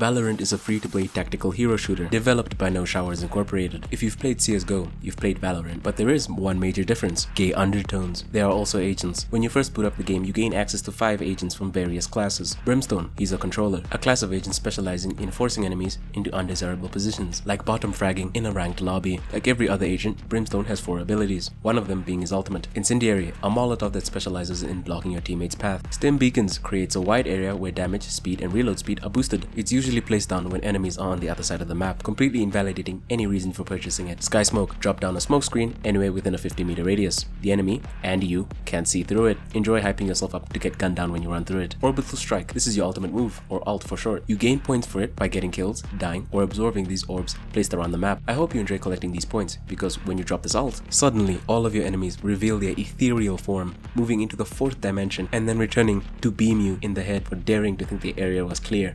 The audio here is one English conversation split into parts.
Valorant is a free-to-play tactical hero shooter developed by No Showers Incorporated. If you've played CSGO, you've played Valorant, but there is one major difference: gay undertones. There are also agents. When you first boot up the game, you gain access to 5 agents from various classes. Brimstone, he's a controller, a class of agents specializing in forcing enemies into undesirable positions, like bottom fragging in a ranked lobby. Like every other agent, Brimstone has 4 abilities, one of them being his ultimate. Incendiary, a Molotov that specializes in blocking your teammate's path. Stim Beacons creates a wide area where damage, speed, and reload speed are boosted. It's usually placed down when enemies are on the other side of the map, completely invalidating any reason for purchasing it. Sky Smoke, drop down a smoke screen anywhere within a 50-meter radius. The enemy, and you, can't see through it. Enjoy hyping yourself up to get gunned down when you run through it. Orbital Strike, this is your ultimate move, or ult for short. You gain points for it by getting kills, dying, or absorbing these orbs placed around the map. I hope you enjoy collecting these points, because when you drop this ult, suddenly all of your enemies reveal their ethereal form, moving into the 4th dimension and then returning to beam you in the head for daring to think the area was clear.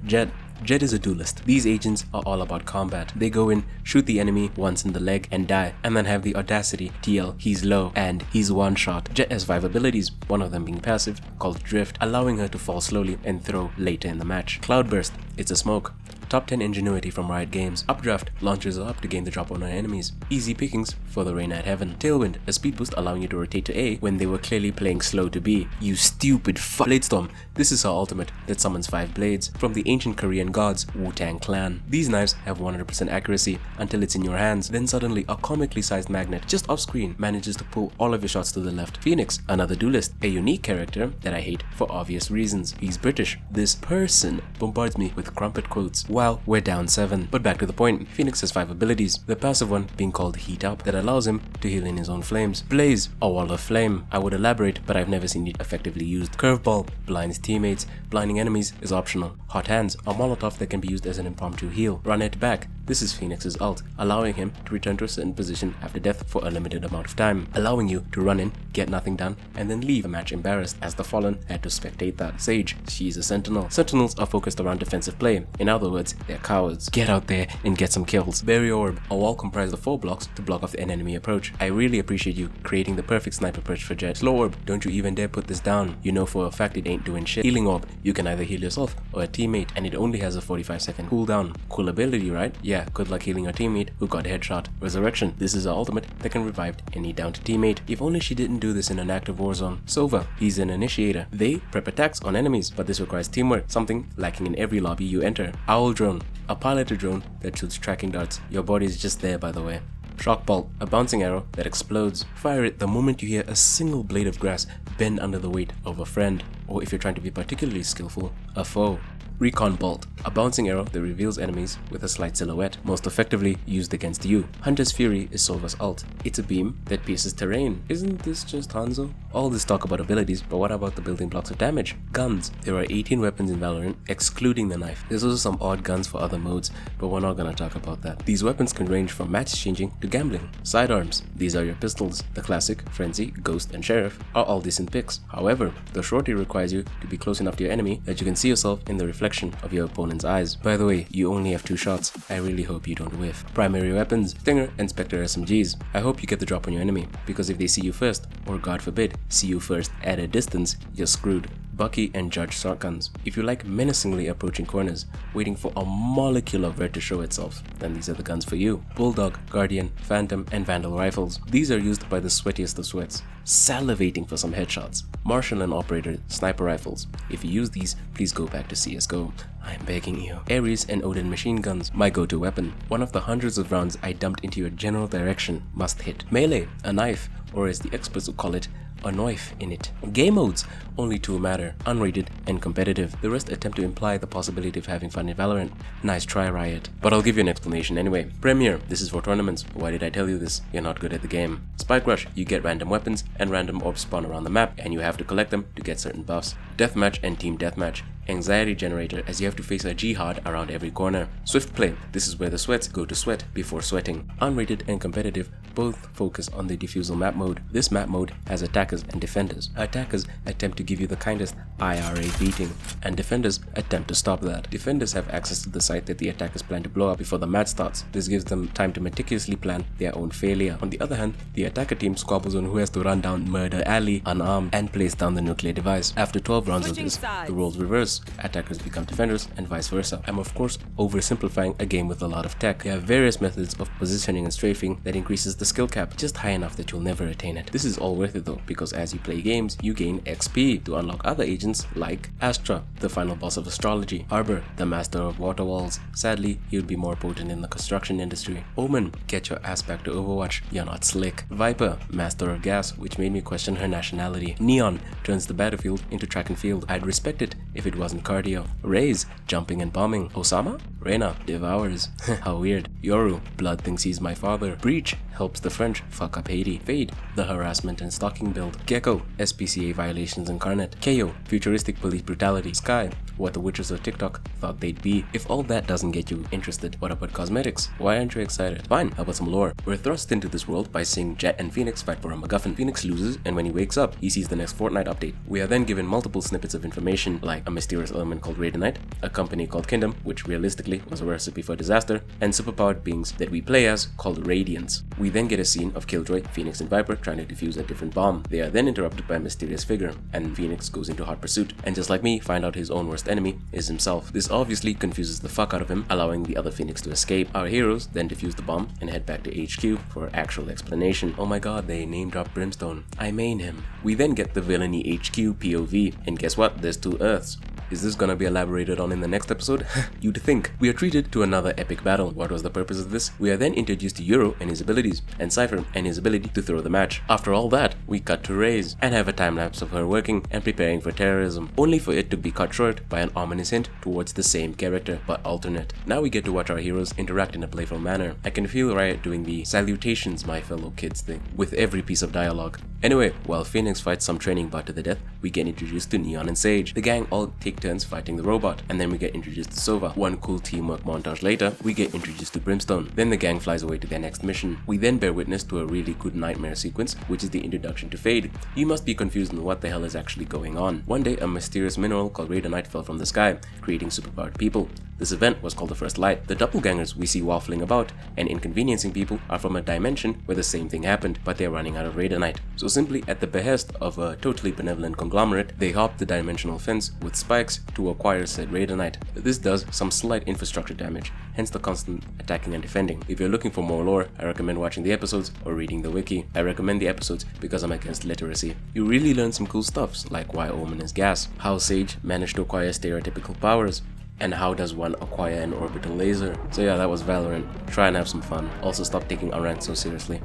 Jet is a duelist. These agents are all about combat. They go in, shoot the enemy once in the leg and die, and then have the audacity to yell, "He's low," and "He's one shot." Jet has 5 abilities, one of them being passive, called Drift, allowing her to fall slowly and throw later in the match. Cloudburst, it's a smoke. Top 10 Ingenuity from Riot Games. Updraft launches her up to gain the drop on her enemies. Easy pickings for the Reyna at Heaven. Tailwind, a speed boost allowing you to rotate to A when they were clearly playing slow to B. You stupid fuck. Bladestorm, this is her ultimate that summons 5 blades from the ancient Korean gods Wu-Tang Clan. These knives have 100% accuracy until it's in your hands, then suddenly a comically sized magnet just off screen manages to pull all of your shots to the left. Phoenix, another duelist, a unique character that I hate for obvious reasons. He's British. This person bombards me with crumpet quotes. Well, we're down 7. But back to the point, Phoenix has 5 abilities, the passive one being called Heat Up that allows him to heal in his own flames. Blaze, a wall of flame. I would elaborate, but I've never seen it effectively used. Curveball, blinds teammates. Blinding enemies is optional. Hot Hands, a Molotov that can be used as an impromptu heal. Run It Back, this is Phoenix's ult, allowing him to return to a certain position after death for a limited amount of time, allowing you to run in, get nothing done, and then leave a match embarrassed as the Fallen had to spectate that. Sage, she's a Sentinel. Sentinels are focused around defensive play. In other words, they're cowards. Get out there and get some kills. Barrier Orb, a wall comprised of 4 blocks to block off an enemy approach. I really appreciate you creating the perfect sniper perch for Jet. Slow Orb, don't you even dare put this down. You know for a fact it ain't doing shit. Healing Orb, you can either heal yourself or a teammate, and it only has a 45-second cooldown. Cool ability, right? Yeah, good luck healing a teammate who got headshot. Resurrection, this is her ultimate that can revive any downed teammate. If only she didn't do this in an active war zone. Sova, he's an initiator. They prep attacks on enemies, but this requires teamwork, something lacking in every lobby you enter. Owl Drone, a piloted drone that shoots tracking darts. Your body is just there, by the way. Shock Bolt, a bouncing arrow that explodes. Fire it the moment you hear a single blade of grass bend under the weight of a friend, or if you're trying to be particularly skillful, a foe. Recon Bolt, a bouncing arrow that reveals enemies with a slight silhouette, most effectively used against you. Hunter's Fury is Sova's ult. It's a beam that pierces terrain. Isn't this just Hanzo? All this talk about abilities, but what about the building blocks of damage? Guns. There are 18 weapons in Valorant, excluding the knife. There's also some odd guns for other modes, but we're not gonna talk about that. These weapons can range from match changing to gambling. Sidearms. These are your pistols. The Classic, Frenzy, Ghost, and Sheriff are all decent picks. However, the Shorty requires you to be close enough to your enemy that you can see yourself in the reflection of your opponent's eyes. By the way, you only have 2 shots. I really hope you don't whiff. Primary weapons, Stinger and Spectre SMGs. I hope you get the drop on your enemy, because if they see you first, or God forbid, see you first at a distance, you're screwed. Bucky and Judge shotguns. If you like menacingly approaching corners, waiting for a molecule of red to show itself, then these are the guns for you. Bulldog, Guardian, Phantom, and Vandal rifles. These are used by the sweatiest of sweats, salivating for some headshots. Marshal and Operator sniper rifles. If you use these, please go back to CSGO. I'm begging you. Ares and Odin machine guns, my go-to weapon. One of the hundreds of rounds I dumped into your general direction must hit. Melee, a knife, or as the experts would call it, a knife in it. Game modes, only 2 matter, unrated and competitive. The rest attempt to imply the possibility of having fun in Valorant. Nice try, Riot. But I'll give you an explanation anyway. Premier, this is for tournaments. Why did I tell you this? You're not good at the game. Spike Rush, you get random weapons and random orbs spawn around the map, and you have to collect them to get certain buffs. Deathmatch and Team Deathmatch. Anxiety generator, as you have to face a jihad around every corner. Swift play, this is where the sweats go to sweat before sweating. Unrated and competitive both focus on the defusal map mode. This map mode has attackers and defenders. Attackers attempt to give you the kindest IRA beating, and defenders attempt to stop that. Defenders have access to the site that the attackers plan to blow up before the match starts. This gives them time to meticulously plan their own failure. On the other hand, the attacker team squabbles on who has to run down Murder Alley unarmed and place down the nuclear device. After 12 rounds of this, the roles reverse. course, attackers become defenders and vice versa. I'm of course oversimplifying a game with a lot of tech. There are various methods of positioning and strafing that increases the skill cap, just high enough that you'll never attain it. This is all worth it though, because as you play games, you gain XP to unlock other agents like Astra, the final boss of astrology, Arbor, the master of water walls. Sadly, he would be more potent in the construction industry. Omen, get your ass back to Overwatch, you're not slick. Viper, master of gas, which made me question her nationality. Neon turns the battlefield into track and field. I'd respect it if it wasn't cardio. Raze, jumping and bombing. Osama? Reyna, devours. How weird. Yoru, blood thinks he's my father. Breach, helps the French fuck up Haiti. Fade, the harassment and stalking build. Gecko, SPCA violations incarnate. KO, futuristic police brutality. Sky, what the witches of TikTok thought they'd be. If all that doesn't get you interested, what about cosmetics? Why aren't you excited? Fine, how about some lore? We're thrust into this world by seeing Jet and Phoenix fight for a MacGuffin. Phoenix loses, and when he wakes up, he sees the next Fortnite update. We are then given multiple snippets of information, like a mysterious element called Raidenite, a company called Kingdom, which realistically was a recipe for disaster, and superpowered beings that we play as called Radiants. We then get a scene of Killjoy, Phoenix, and Viper trying to defuse a different bomb. They are then interrupted by a mysterious figure, and Phoenix goes into hot pursuit, and just like me, find out his own worst enemy is himself. This obviously confuses the fuck out of him, allowing the other Phoenix to escape. Our heroes then defuse the bomb and head back to HQ for actual explanation. Oh my god, they name dropped Brimstone. I main him. We then get the villainy HQ POV, and guess what? There's 2 Earths. Is this gonna be elaborated on in the next episode? You'd think. We are treated to another epic battle. What was the purpose of this? We are then introduced to Euro and his abilities, and Cypher and his ability to throw the match. After all that, we cut to Raze, and have a time-lapse of her working and preparing for terrorism, only for it to be cut short by an ominous hint towards the same character, but alternate. Now we get to watch our heroes interact in a playful manner. I can feel Riot doing the salutations my fellow kids thing, with every piece of dialogue. Anyway, while Phoenix fights some training bot to the death, we get introduced to Neon and Sage. The gang all take turns fighting the robot, and then we get introduced to Sova. One cool teamwork montage later, we get introduced to Brimstone. Then the gang flies away to their next mission. We then bear witness to a really good nightmare sequence, which is the introduction to Fade. You must be confused on what the hell is actually going on. One day, a mysterious mineral called Raidenite fell from the sky, creating superpowered people. This event was called the First Light. The doppelgangers we see waffling about and inconveniencing people are from a dimension where the same thing happened, but they're running out of Raidenite. So simply at the behest of a totally benevolent conglomerate, they hop the dimensional fence with spikes to acquire said Raidenite. This does some slight infrastructure damage, hence the constant attacking and defending. If you're looking for more lore, I recommend watching the episodes or reading the wiki. I recommend the episodes because I'm against literacy. You really learn some cool stuffs, like why Omen is gas, how Sage managed to acquire stereotypical powers, and how does one acquire an orbital laser. So yeah, that was Valorant. Try and have some fun. Also stop taking our rant so seriously.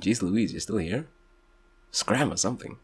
Jeez Louise, you're still here? Scram or something.